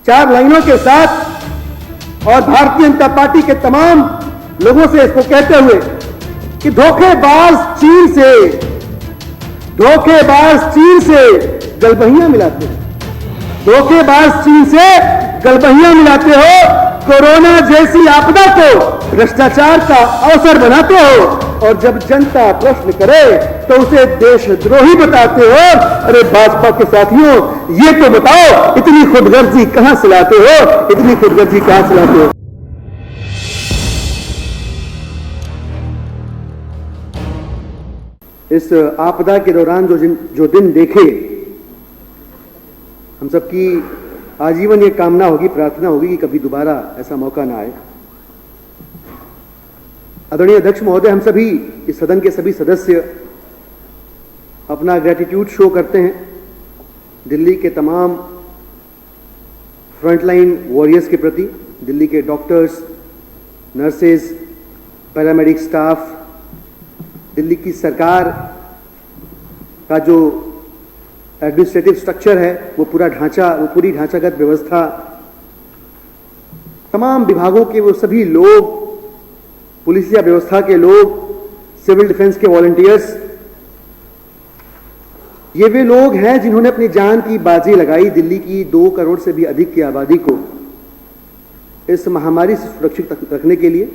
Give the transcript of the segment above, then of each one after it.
4 लाइनों के साथ और भारतीय जनता पार्टी के तमाम लोगों से इसको कहते हुए कि धोखेबाज चीन से गलबहियां मिलाते हो, धोखेबाज चीन से गलबहियां मिलाते हो, कोरोना जैसी आपदा को भ्रष्टाचार का अवसर बनाते हो और जब जनता प्रश्न करे तो उसे देशद्रोही बताते हो। अरे भाजपा के साथियों, ये तो बताओ इतनी खुदगर्जी कहां से लाते हो, इतनी खुदगर्जी कहां से लाते हो? इस आपदा के दौरान जो दिन देखे, हम सबकी आजीवन ये कामना होगी, प्रार्थना होगी कि कभी दोबारा ऐसा मौका ना आए। आदरणीय अध्यक्ष महोदय, हम सभी इस सदन के सभी सदस्य अपना ग्रेटिट्यूड शो करते हैं दिल्ली के तमाम फ्रंटलाइन वॉरियर्स के प्रति, दिल्ली के doctors, nurses, paramedic staff, Delhi की सरकार का जो एडमिनिस्ट्रेटिव स्ट्रक्चर है, वो पूरा ढांचा, वो पूरी ढांचागत व्यवस्था, तमाम विभागों के वो सभी लोग, पुलिसिया व्यवस्था के लोग, सिविल डिफेंस के वॉलंटियर्स, ये वे लोग हैं जिन्होंने अपनी जान की बाजी लगाई दिल्ली की 2 करोड़ से भी अधिक की आबादी को इस महामारी से सुरक्षित रखने के लिए।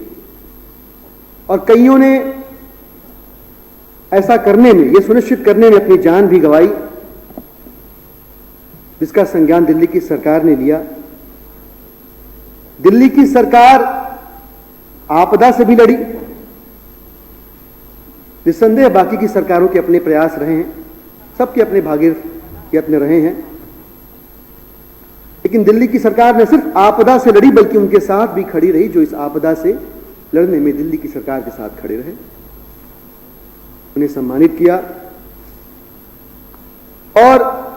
और कईयों ने ऐसा करने में, ये सुनिश्चित करने में अपनी जान भी गंवाई, जिसका संज्ञान दिल्ली की सरकार ने लिया। दिल्ली की सरकार आपदा से भी लड़ी, निस्संदेह बाकी की सरकारों के अपने प्रयास रहे हैं, सबके अपने भागीरथ यत्न रहे हैं, लेकिन दिल्ली की सरकार ने सिर्फ आपदा से लड़ी बल्कि उनके साथ भी खड़ी रही जो इस आपदा से लड़ने में दिल्ली की सरकार के साथ खड़े रहे। उन्हें सम्मानित किया और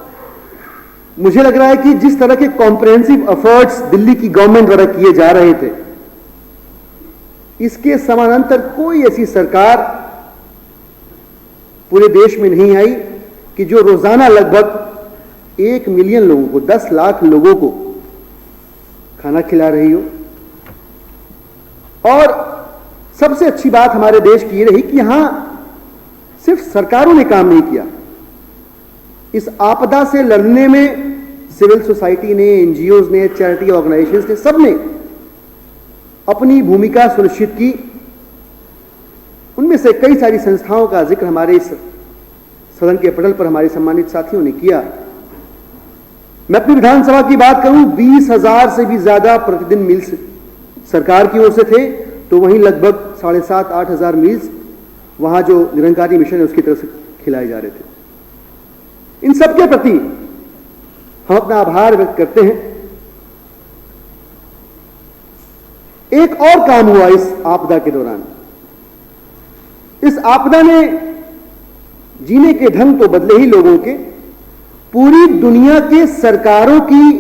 मुझे लग रहा है कि जिस तरह के कॉम्प्रिहेंसिव एफर्ट्स दिल्ली की गवर्नमेंट द्वारा किए जा रहे थे, इसके समानांतर कोई ऐसी सरकार पूरे देश में नहीं आई कि जो रोजाना लगभग 1 मिलियन लोगों को, 10 लाख लोगों को खाना खिला रही हो। और सबसे अच्छी बात हमारे देश की ये रही कि यहां सिर्फ सरकारों ने काम नहीं किया, इस आपदा से लड़ने में सिविल सोसाइटी ने, एनजीओज ने, चैरिटी ऑर्गेनाइजेशंस ने, सबने अपनी भूमिका सुनिश्चित की। उनमें से कई सारी संस्थाओं का जिक्र हमारे इस सदन के पटल पर हमारे सम्मानित साथियों ने किया। मैं अपनी विधानसभा की बात करूं, 20,000 से भी ज्यादा प्रतिदिन मील्स सरकार की ओर से थे, तो वहीं लगभग 7,500-8 हजार मील्स वहां जो निरंकारी मिशन है उसकी तरफ से खिलाए जा रहे थे। इन सबके प्रति हम अपना आभार व्यक्त करते हैं। एक और काम हुआ इस आपदा के दौरान। इस आपदा ने जीने के ढंग तो बदले ही लोगों के, पूरी दुनिया के सरकारों की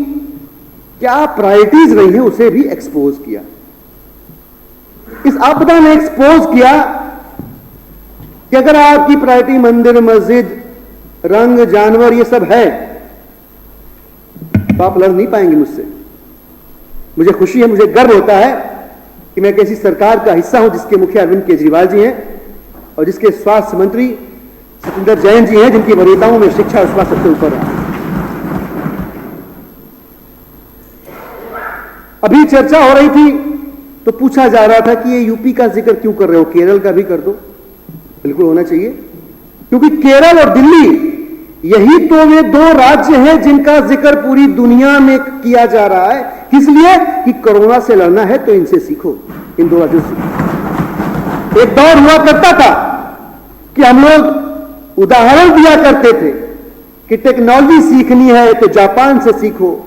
क्या प्रायोरिटीज रही हैं उसे भी एक्सपोज किया। इस आपदा ने एक्सपोज किया कि अगर आपकी प्रायोरिटी मंदिर, मस्जिद, रंग, जानवर ये सब है तो आप लड़ नहीं पाएंगे मुझसे। मुझे खुशी है, मुझे गर्व होता है कि मैं एक ऐसी सरकार का हिस्सा हूं जिसके मुखिया अरविंद केजरीवाल जी हैं और जिसके स्वास्थ्य मंत्री सत्येंद्र जैन जी हैं, जिनकी वरीयताओं में शिक्षा और स्वास्थ्य सबसे ऊपर है। अभी चर्चा हो रही थी तो पूछा जा रहा था कि ये यूपी का जिक्र क्यों कर रहे हो, केरल का भी कर दो। बिल्कुल होना चाहिए, क्योंकि केरल और दिल्ली यही तो वे 2 राज्य हैं जिनका जिक्र पूरी दुनिया में किया जा रहा है। किस लिए? कि कोरोना से लड़ना है तो इनसे सीखो, इन 2 राज्यों से। एक दौर हुआ करता था कि हम लोग उदाहरण दिया करते थे कि टेक्नोलॉजी सीखनी है तो जापान से सीखो,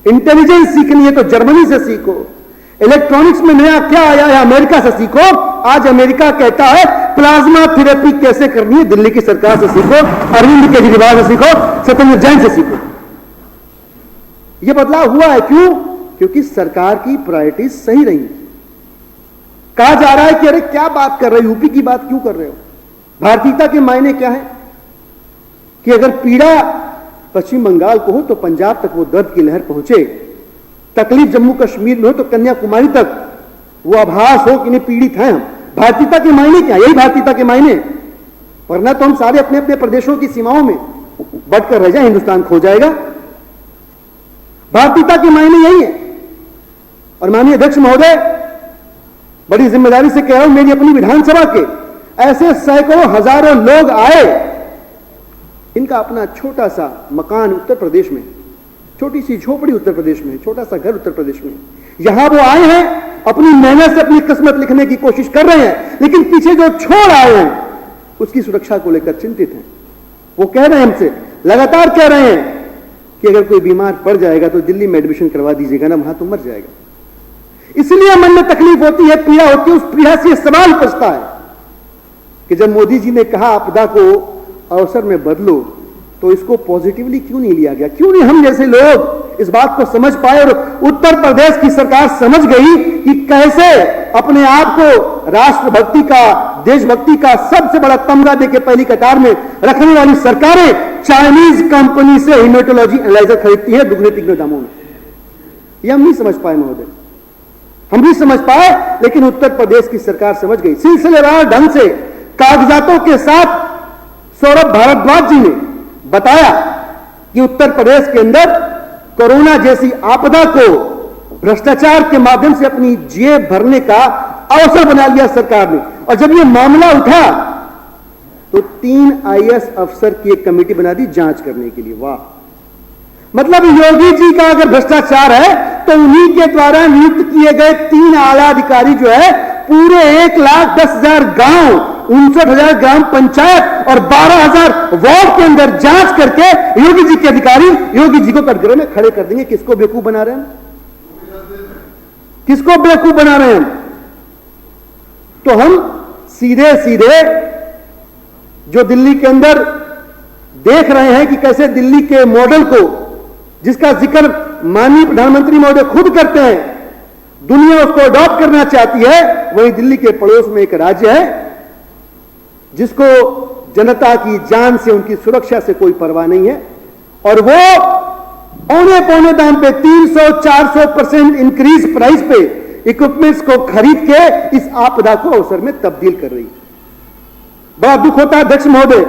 इंटेलिजेंस सीखनी है तो जर्मनी से सीखो, इलेक्ट्रॉनिक्स में नया क्या आया है अमेरिका से सीखो। आज अमेरिका कहता है प्लाज्मा थेरेपी कैसे करनी है दिल्ली की सरकार से सीखो, अरविंद केजरीवाल से सीखो, सत्येंद्र जैन से सीखो। यह बदलाव हुआ है। क्यों? क्योंकि सरकार की प्रायोरिटीज सही रही। कहा जा रहा है कि अरे क्या बात कर रहे हो, यूपी की बात क्यों कर रहे हो? भारतीयता के मायने क्या है कि अगर पीड़ा पश्चिम बंगाल को हो तो पंजाब तक वो दर्द की लहर पहुंचे। तकलीफ जम्मू कश्मीर में हो तो कन्याकुमारी तक वो आभास हो कि नहीं पीड़ित हैं हम। भारतीयता के मायने क्या? यही भारतीयता के मायने। वरना तो हम सारे अपने अपने प्रदेशों की सीमाओं में बटकर रह जाए, हिंदुस्तान खो जाएगा। भारतीयता के मायने यही है। और माननीय अध्यक्ष महोदय, बड़ी जिम्मेदारी से कह रहा हूं, मेरी अपनी विधानसभा के ऐसे सैकड़ों हजारों लोग आए, इनका अपना छोटा सा मकान उत्तर प्रदेश में, छोटी सी झोपड़ी उत्तर प्रदेश में, छोटा सा घर उत्तर प्रदेश में, यहां वो आए हैं, अपनी मेहनत से अपनी किस्मत लिखने की कोशिश कर रहे हैं, लेकिन पीछे जो छोड़ आए हैं उसकी सुरक्षा को लेकर चिंतित हैं। वो कह रहे हैं हमसे, लगातार कह रहे हैं कि अगर कोई बीमार पड़ जाएगा तो दिल्ली में एडमिशन करवा दीजिएगा ना, वहां तो मर जाएगा। इसलिए मन में तकलीफ होती है, पीड़ा होती है। उस पीड़ा से सवाल पूछता है कि जब मोदी जी ने कहा आपदा को अवसर में बदलो, तो इसको पॉजिटिवली क्यों नहीं लिया गया? क्यों नहीं हम जैसे लोग इस बात को समझ पाए और उत्तर प्रदेश की सरकार समझ गई कि कैसे अपने आप को राष्ट्रभक्ति का, देशभक्ति का सबसे बड़ा तमगा देके पहली कतार में रखने वाली सरकारें चाइनीज कंपनी से हेमेटोलॉजी एनालाइजर खरीदती है दुगने तिगने दामों में। ये हम नहीं समझ पाए महोदय, हम भी समझ पाए, लेकिन उत्तर प्रदेश की सरकार समझ गई। सिलसिलेवार ढंग से कागजातों के साथ सौरभ भारद्वाज जी ने बताया कि उत्तर प्रदेश के अंदर कोरोना जैसी आपदा को भ्रष्टाचार के माध्यम से अपनी जेब भरने का अवसर बना लिया सरकार ने। और जब यह मामला उठा तो 3 आईएएस अफसर की एक कमेटी बना दी जांच करने के लिए। वाह! मतलब योगी जी का अगर भ्रष्टाचार है तो उन्हीं के द्वारा नियुक्त किए गए 3 आला अधिकारी जो है पूरे 1,10,000 गांव, 59,000 ग्राम पंचायत और 12,000 वार्ड के अंदर जांच करके योगी जी के अधिकारी योगी जी को कटघरे में खड़े कर देंगे। किसको बेवकूफ बना रहे हैं? किसको बेवकूफ बना रहे हैं? तो हम सीधे सीधे जो दिल्ली के अंदर देख रहे हैं कि कैसे दिल्ली के मॉडल को, जिसका जिक्र माननीय प्रधानमंत्री महोदय खुद करते हैं, दुनिया उसको अडॉप्ट करना चाहती है, वही दिल्ली के पड़ोस में एक राज्य है जिसको जनता की जान से, उनकी सुरक्षा से कोई परवाह नहीं है, और वो औने पौने दाम पे 300-400% इंक्रीज प्राइस पे इक्विपमेंट्स को खरीद के इस आपदा को अवसर में तब्दील कर रही है। बड़ा दुख होता है अध्यक्ष महोदय,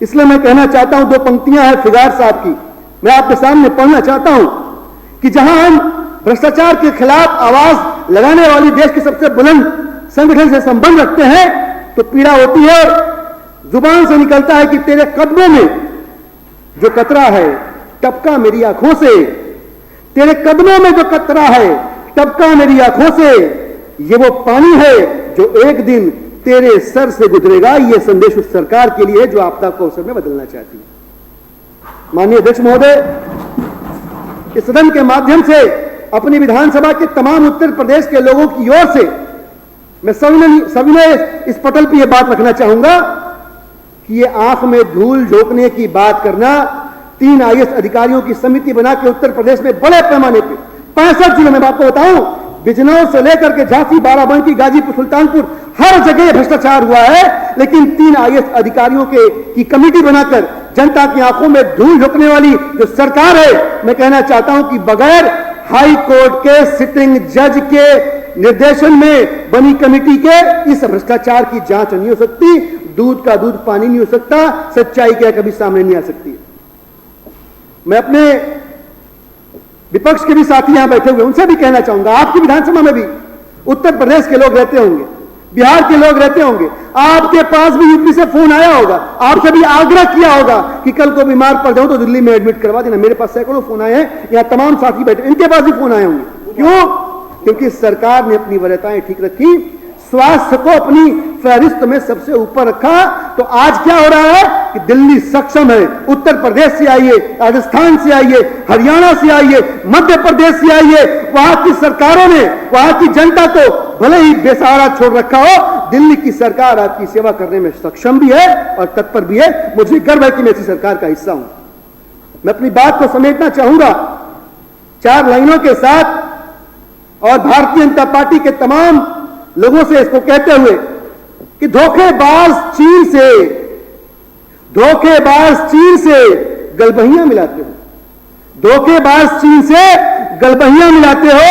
इसलिए मैं कहना चाहता हूं, 2 पंक्तियां हैं फिगार साहब की, मैं आपके सामने पढ़ना चाहता हूं कि जहां हम भ्रष्टाचार के खिलाफ आवाज लगाने वाली देश के सबसे बुलंद संगठन से संबंध रखते हैं तो पीड़ा होती है। जुबान से निकलता है कि तेरे कदमों में जो कतरा है टपका मेरी आंखों से, तेरे कदमों में जो कतरा है टपका मेरी आंखों से, ये वो पानी है जो एक दिन तेरे सर से गुजरेगा। ये संदेश उस सरकार के लिए है जो आपदा को अवसर में बदलना चाहती है। माननीय अध्यक्ष महोदय, इस सदन के माध्यम से अपनी विधानसभा के तमाम उत्तर प्रदेश के लोगों की ओर से मैं सभी ने इस पटल पर यह बात रखना चाहूंगा कि ये आंख में धूल झोंकने की बात करना, 3 आईएएस अधिकारियों की समिति बना के उत्तर प्रदेश में बड़े पैमाने पर 65 जिलों में, आपको बताऊं, बिजनौर से लेकर के झांसी, बाराबंकी, गाजीपुर, सुल्तानपुर, हर जगह भ्रष्टाचार हुआ है। लेकिन 3 आईएएस अधिकारियों की कमेटी बनाकर जनता की आंखों में धूल झोंकने वाली जो सरकार है, मैं कहना चाहता हूं कि बगैर हाई कोर्ट के सिटिंग जज के निर्देशन में बनी कमेटी के इस भ्रष्टाचार की जांच नहीं हो सकती। दूध का दूध पानी नहीं हो सकता, सच्चाई क्या कभी सामने नहीं आ सकती। मैं अपने विपक्ष के भी साथी यहां बैठे हुए, उनसे भी कहना चाहूंगा, आपकी विधानसभा में भी उत्तर प्रदेश के लोग रहते होंगे, बिहार के लोग रहते होंगे, आपके पास भी यूपी से फोन आया होगा, आपसे भी आग्रह किया होगा कि कल को बीमार पड़ जाऊं तो दिल्ली में एडमिट करवा देना। मेरे पास सैकड़ों फोन आए हैं, यहां तमाम साथी बैठे, इनके पास भी फोन आए होंगे। क्यों? क्योंकि सरकार ने अपनी वरीयताएं ठीक रखी, स्वास्थ्य को अपनी फहरिस्त में सबसे ऊपर रखा। तो आज क्या हो रहा है कि दिल्ली सक्षम है, उत्तर प्रदेश से आइए, राजस्थान से आइए, हरियाणा से आइए, मध्य प्रदेश से आइए, वहां की सरकारों ने वहां की जनता को भले ही बेसहारा छोड़ रखा हो, दिल्ली की सरकार आपकी सेवा करने में सक्षम भी है और तत्पर भी है। मुझे गर्व है कि मैं इसी सरकार का हिस्सा हूं। मैं अपनी बात को समेटना चाहूंगा 4 लाइनों के साथ और भारतीय जनता पार्टी के तमाम लोगों से इसको कहते हुए कि धोखेबाज चीन से गलबहियां मिलाते हो, धोखेबाज चीन से गलबहियां मिलाते हो,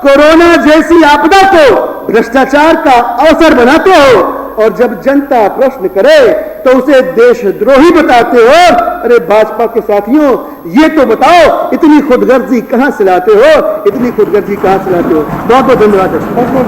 कोरोना जैसी आपदा को भ्रष्टाचार का अवसर बनाते हो, और जब जनता प्रश्न करे तो उसे देशद्रोही बताते हो। अरे भाजपा के साथियों, ये तो बताओ, इतनी खुदगर्जी कहां से लाते हो, इतनी खुदगर्जी कहां से लाते हो? बहुत बहुत धन्यवाद।